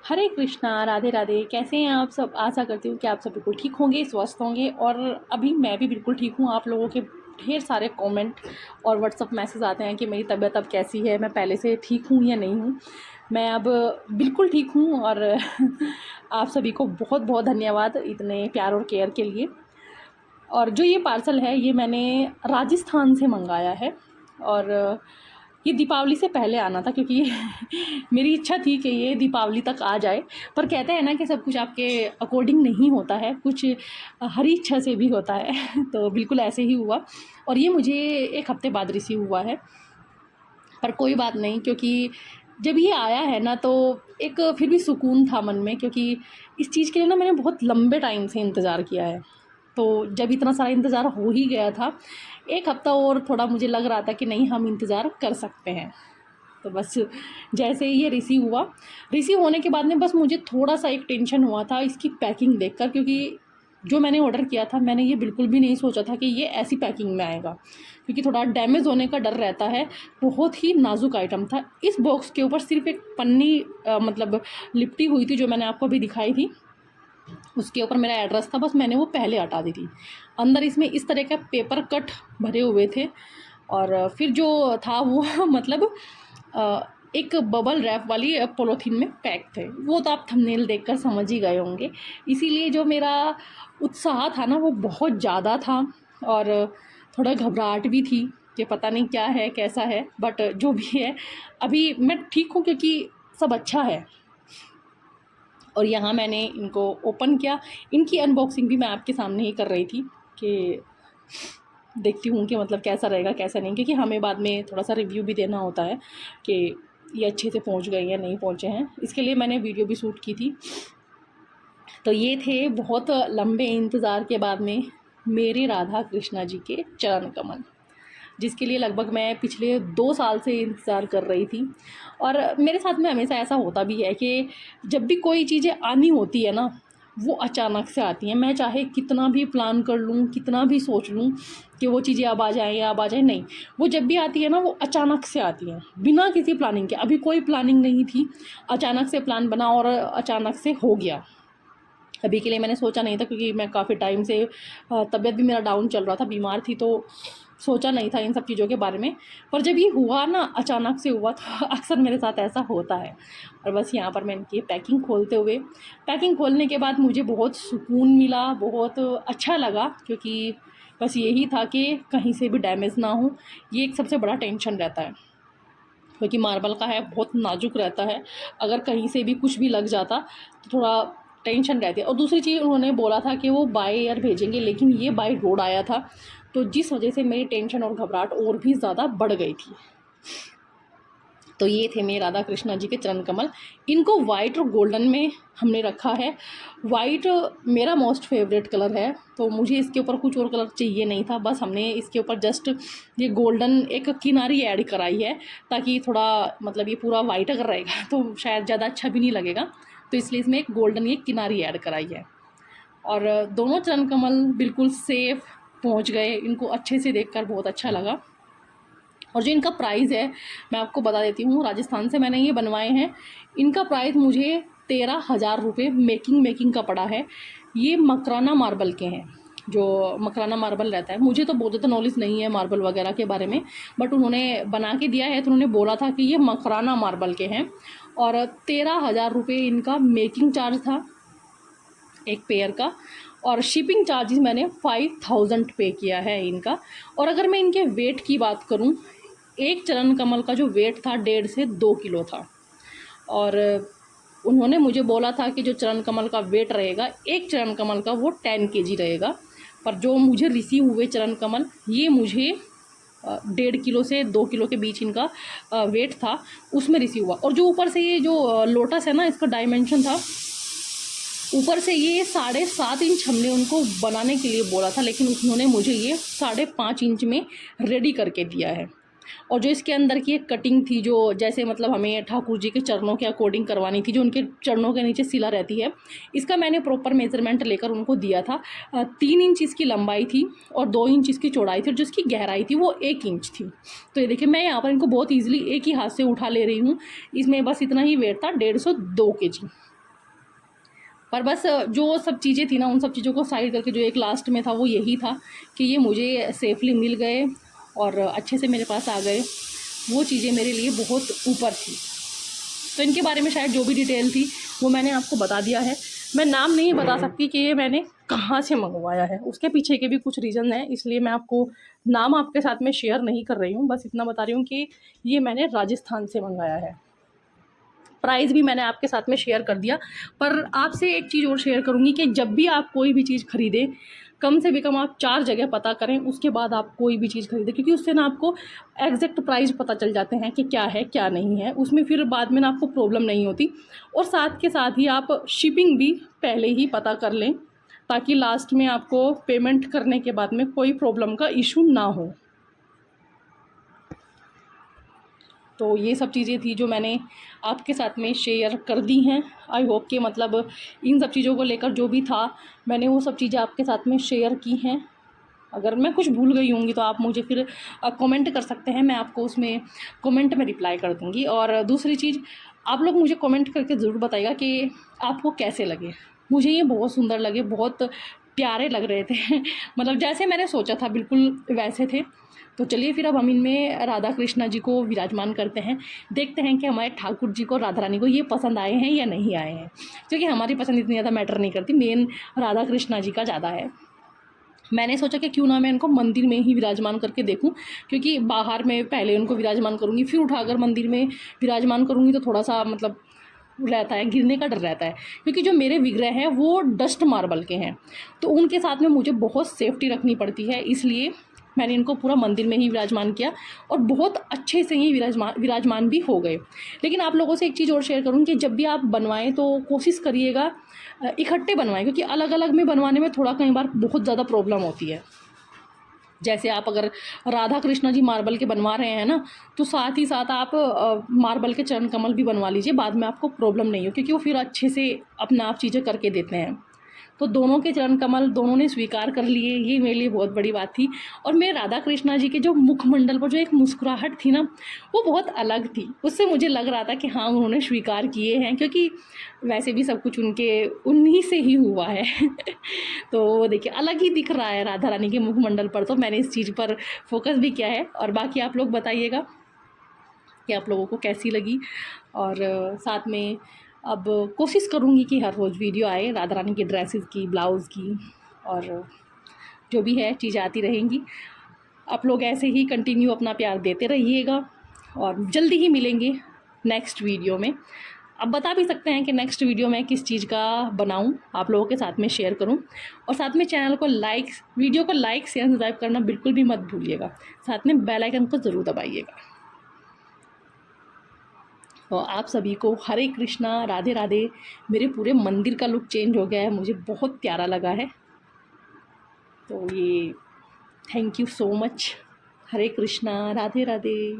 हरे कृष्णा, राधे राधे। कैसे हैं आप सब? आशा करती हूँ कि आप सब बिल्कुल ठीक होंगे, स्वस्थ होंगे। और अभी मैं भी बिल्कुल ठीक हूँ। आप लोगों के ढेर सारे कमेंट और व्हाट्सअप मैसेज आते हैं कि मेरी तबीयत अब कैसी है, मैं पहले से ठीक हूँ या नहीं हूँ। मैं अब बिल्कुल ठीक हूँ। और आप सभी को बहुत बहुत धन्यवाद इतने प्यार और केयर के लिए। और जो ये पार्सल है ये मैंने राजस्थान से मंगाया है। और ये दीपावली से पहले आना था, क्योंकि मेरी इच्छा थी कि ये दीपावली तक आ जाए। पर कहते हैं ना कि सब कुछ आपके अकॉर्डिंग नहीं होता है, कुछ हरी इच्छा से भी होता है। तो बिल्कुल ऐसे ही हुआ। और ये मुझे एक हफ्ते बाद रिसीव हुआ है। पर कोई बात नहीं, क्योंकि जब ये आया है ना तो एक फिर भी सुकून था मन में, क्योंकि इस चीज़ के लिए ना मैंने बहुत लंबे टाइम से इंतज़ार किया है। तो जब इतना सारा इंतज़ार हो ही गया था, एक हफ़्ता और थोड़ा मुझे लग रहा था कि नहीं, हम इंतज़ार कर सकते हैं। तो बस जैसे ही ये रिसीव होने के बाद में बस मुझे थोड़ा-सा एक टेंशन हुआ था इसकी पैकिंग देखकर, क्योंकि जो मैंने ऑर्डर किया था मैंने ये बिल्कुल भी नहीं सोचा था कि ये ऐसी पैकिंग में आएगा, क्योंकि थोड़ा डैमेज होने का डर रहता है। बहुत ही नाज़ुक आइटम था। इस बॉक्स के ऊपर सिर्फ़ एक पन्नी मतलब लिपटी हुई थी, जो मैंने आपको अभी दिखाई थी। उसके ऊपर मेरा एड्रेस था, बस मैंने वो पहले हटा दी थी। अंदर इसमें इस तरह का पेपर कट भरे हुए थे। और फिर जो था वो मतलब एक बबल रैप वाली पॉलीथीन में पैक थे। वो तो आप थंबनेल देखकर समझ ही गए होंगे। इसीलिए जो मेरा उत्साह था ना वो बहुत ज़्यादा था। और थोड़ा घबराहट भी थी कि पता नहीं क्या है, कैसा है। बट जो भी है, अभी मैं ठीक हूँ, क्योंकि सब अच्छा है। और यहाँ मैंने इनको ओपन किया। इनकी अनबॉक्सिंग भी मैं आपके सामने ही कर रही थी कि देखती हूँ कि मतलब कैसा रहेगा कैसा नहीं, क्योंकि हमें बाद में थोड़ा सा रिव्यू भी देना होता है कि ये अच्छे से पहुँच गए या नहीं पहुँचे हैं। इसके लिए मैंने वीडियो भी शूट की थी। तो ये थे बहुत लंबे इंतज़ार के बाद में मेरे राधा कृष्णा जी के चरण कमल, जिसके लिए लगभग मैं पिछले 2 साल से इंतज़ार कर रही थी। और मेरे साथ में हमेशा ऐसा होता भी है कि जब भी कोई चीज़ें आनी होती है ना, वो अचानक से आती हैं। मैं चाहे कितना भी प्लान कर लूँ, कितना भी सोच लूँ कि वो चीज़ें अब आ जाएँ या अब आ जाएँ, नहीं, वो जब भी आती है ना वो अचानक से आती हैं, बिना किसी प्लानिंग के। अभी कोई प्लानिंग नहीं थी, अचानक से प्लान बना और अचानक से हो गया। अभी के लिए मैंने सोचा नहीं था, क्योंकि मैं काफ़ी टाइम से तबीयत भी मेरा डाउन चल रहा था, बीमार थी, तो सोचा नहीं था इन सब चीज़ों के बारे में। पर जब ये हुआ ना, अचानक से हुआ, तो अक्सर मेरे साथ ऐसा होता है। और बस यहाँ पर मैं इनकी पैकिंग खोलने के बाद मुझे बहुत सुकून मिला, बहुत अच्छा लगा, क्योंकि बस यही था कि कहीं से भी डैमेज ना हो। ये एक सबसे बड़ा टेंशन रहता है, क्योंकि मार्बल का है, बहुत नाजुक रहता है। अगर कहीं से भी कुछ भी लग जाता तो थोड़ा टेंशन रहती है। और दूसरी चीज़, उन्होंने बोला था कि वो बाय एयर भेजेंगे, लेकिन ये बाय रोड आया था, तो जिस वजह से मेरी टेंशन और घबराहट और भी ज़्यादा बढ़ गई थी। तो ये थे मेरे राधा कृष्णा जी के चरण कमल। इनको वाइट और गोल्डन में हमने रखा है। वाइट मेरा मोस्ट फेवरेट कलर है, तो मुझे इसके ऊपर कुछ और कलर चाहिए नहीं था। बस हमने इसके ऊपर जस्ट ये गोल्डन एक किनारी ऐड कराई है, ताकि थोड़ा मतलब ये पूरा वाइट अगर रहेगा तो शायद ज़्यादा अच्छा भी नहीं लगेगा, तो इसलिए इसमें एक गोल्डन ये किनारी ऐड कराई है। और दोनों चरण कमल बिल्कुल सेफ़ पहुंच गए। इनको अच्छे से देखकर बहुत अच्छा लगा। और जो इनका प्राइस है मैं आपको बता देती हूँ, राजस्थान से मैंने ये बनवाए हैं। इनका प्राइस मुझे 13,000 रुपये मेकिंग का पड़ा है। ये मकराना मार्बल के हैं। जो मकराना मार्बल रहता है, मुझे तो बहुत ज़्यादा नॉलेज नहीं है मार्बल वगैरह के बारे में, बट उन्होंने बना के दिया है तो उन्होंने बोला था कि ये मकराना मार्बल के हैं। और 13,000 रुपये इनका मेकिंग चार्ज था एक पेयर का। और शिपिंग चार्जेस मैंने 5,000 पे किया है इनका। और अगर मैं इनके वेट की बात करूं, एक चरण कमल का जो वेट था 1.5 से 2 किलो था। और उन्होंने मुझे बोला था कि जो चरण कमल का वेट रहेगा एक चरण कमल का वो 10 केजी रहेगा। पर जो मुझे रिसीव हुए चरण कमल, ये मुझे 1.5 किलो से 2 किलो के बीच इनका वेट था, उसमें रिसीव हुआ। और जो ऊपर से ये जो लोटस है ना, इसका डायमेंशन था, ऊपर से ये 7.5 इंच हमने उनको बनाने के लिए बोला था, लेकिन उन्होंने मुझे ये 5.5 इंच में रेडी करके दिया है। और जो इसके अंदर की एक कटिंग थी, जो जैसे मतलब हमें ठाकुर जी के चरणों के अकॉर्डिंग करवानी थी, जो उनके चरणों के नीचे सिला रहती है, इसका मैंने प्रॉपर मेजरमेंट लेकर उनको दिया था। 3 इंच इसकी लंबाई थी और 2 इंच इसकी चौड़ाई थी, और जिसकी गहराई थी वो 1 इंच थी। तो ये देखिए, मैं यहाँ पर इनको बहुत ईजिली एक ही हाथ से उठा ले रही हूँ। इसमें बस इतना ही वेट था, 150-2 केजी। पर बस जो सब चीज़ें थी ना, उन सब चीज़ों को साइड करके जो एक लास्ट में था वो यही था कि ये मुझे सेफली मिल गए और अच्छे से मेरे पास आ गए। वो चीज़ें मेरे लिए बहुत ऊपर थी। तो इनके बारे में शायद जो भी डिटेल थी वो मैंने आपको बता दिया है। मैं नाम नहीं बता सकती कि ये मैंने कहाँ से मंगवाया है, उसके पीछे के भी कुछ रीज़न हैं, इसलिए मैं आपको नाम आपके साथ में शेयर नहीं कर रही हूँ। बस इतना बता रही हूँ कि ये मैंने राजस्थान से मंगाया है। प्राइस भी मैंने आपके साथ में शेयर कर दिया। पर आपसे एक चीज़ और शेयर करूँगी कि जब भी आप कोई भी चीज़ ख़रीदें, कम से भी कम आप 4 जगह पता करें, उसके बाद आप कोई भी चीज़ खरीदें, क्योंकि उससे ना आपको एग्जैक्ट प्राइस पता चल जाते हैं कि क्या है क्या नहीं है। उसमें फिर बाद में ना आपको प्रॉब्लम नहीं होती। और साथ के साथ ही आप शिपिंग भी पहले ही पता कर लें, ताकि लास्ट में आपको पेमेंट करने के बाद में कोई प्रॉब्लम का इशू ना हो। तो ये सब चीज़ें थी जो मैंने आपके साथ में शेयर कर दी हैं। आई होप कि मतलब इन सब चीज़ों को लेकर जो भी था मैंने वो सब चीज़ें आपके साथ में शेयर की हैं। अगर मैं कुछ भूल गई होंगी तो आप मुझे फिर कमेंट कर सकते हैं, मैं आपको उसमें कमेंट में रिप्लाई कर दूँगी। और दूसरी चीज़, आप लोग मुझे कमेंट करके ज़रूर बताइएगा कि आपको कैसे लगे। मुझे ये बहुत सुंदर लगे, बहुत प्यारे लग रहे थे मतलब जैसे मैंने सोचा था बिल्कुल वैसे थे। तो चलिए फिर अब हम इनमें राधा कृष्णा जी को विराजमान करते हैं। देखते हैं कि हमारे ठाकुर जी को, राधा रानी को ये पसंद आए हैं या नहीं आए हैं, क्योंकि हमारी पसंद इतनी ज़्यादा मैटर नहीं करती, मेन राधा कृष्णा जी का ज़्यादा है। मैंने सोचा कि क्यों ना मैं इनको मंदिर में ही विराजमान करके देखूं, क्योंकि बाहर में पहले उनको विराजमान करूंगी, फिर उठाकर मंदिर में विराजमान करूंगी तो थोड़ा सा मतलब रहता है, गिरने का डर रहता है। क्योंकि जो मेरे विग्रह हैं वो डस्ट मार्बल के हैं, तो उनके साथ में मुझे बहुत सेफ्टी रखनी पड़ती है, इसलिए मैंने इनको पूरा मंदिर में ही विराजमान किया और बहुत अच्छे से ही विराजमान भी हो गए। लेकिन आप लोगों से एक चीज़ और शेयर करूँ कि जब भी आप बनवाएं तो कोशिश करिएगा इकट्ठे बनवाएं, क्योंकि अलग अलग में बनवाने में थोड़ा कई बार बहुत ज़्यादा प्रॉब्लम होती है। जैसे आप अगर राधा कृष्णा जी मार्बल के बनवा रहे हैं ना, तो साथ ही साथ आप मार्बल के चरण कमल भी बनवा लीजिए, बाद में आपको प्रॉब्लम नहीं हो, क्योंकि वो फिर अच्छे से अपना आप चीज़ें करके देते हैं। तो दोनों के चरण कमल दोनों ने स्वीकार कर लिए, ये मेरे लिए बहुत बड़ी बात थी। और मैं राधा कृष्णा जी के जो मुखमंडल पर जो एक मुस्कुराहट थी ना, वो बहुत अलग थी। उससे मुझे लग रहा था कि हाँ, उन्होंने स्वीकार किए हैं, क्योंकि वैसे भी सब कुछ उन्हीं से ही हुआ है तो देखिए अलग ही दिख रहा है राधा रानी के मुखमंडल पर, तो मैंने इस चीज़ पर फोकस भी किया है। और बाकी आप लोग बताइएगा कि आप लोगों को कैसी लगी। और साथ में अब कोशिश करूँगी कि हर रोज़ वीडियो आए राधा रानी की ड्रेसेस की, ब्लाउज़ की, और जो भी है चीज़ें आती रहेंगी। आप लोग ऐसे ही कंटिन्यू अपना प्यार देते रहिएगा और जल्दी ही मिलेंगे नेक्स्ट वीडियो में। अब बता भी सकते हैं कि नेक्स्ट वीडियो में किस चीज़ का बनाऊं, आप लोगों के साथ में शेयर करूं। और साथ में चैनल को वीडियो को लाइक शेयर सब्सक्राइब करना बिल्कुल भी मत भूलिएगा। साथ में बेल आइकन को ज़रूर दबाइएगा। तो आप सभी को हरे कृष्णा, राधे राधे। मेरे पूरे मंदिर का लुक चेंज हो गया है, मुझे बहुत प्यारा लगा है। तो ये thank you so much. Hare Krishna, Radhe Radhe.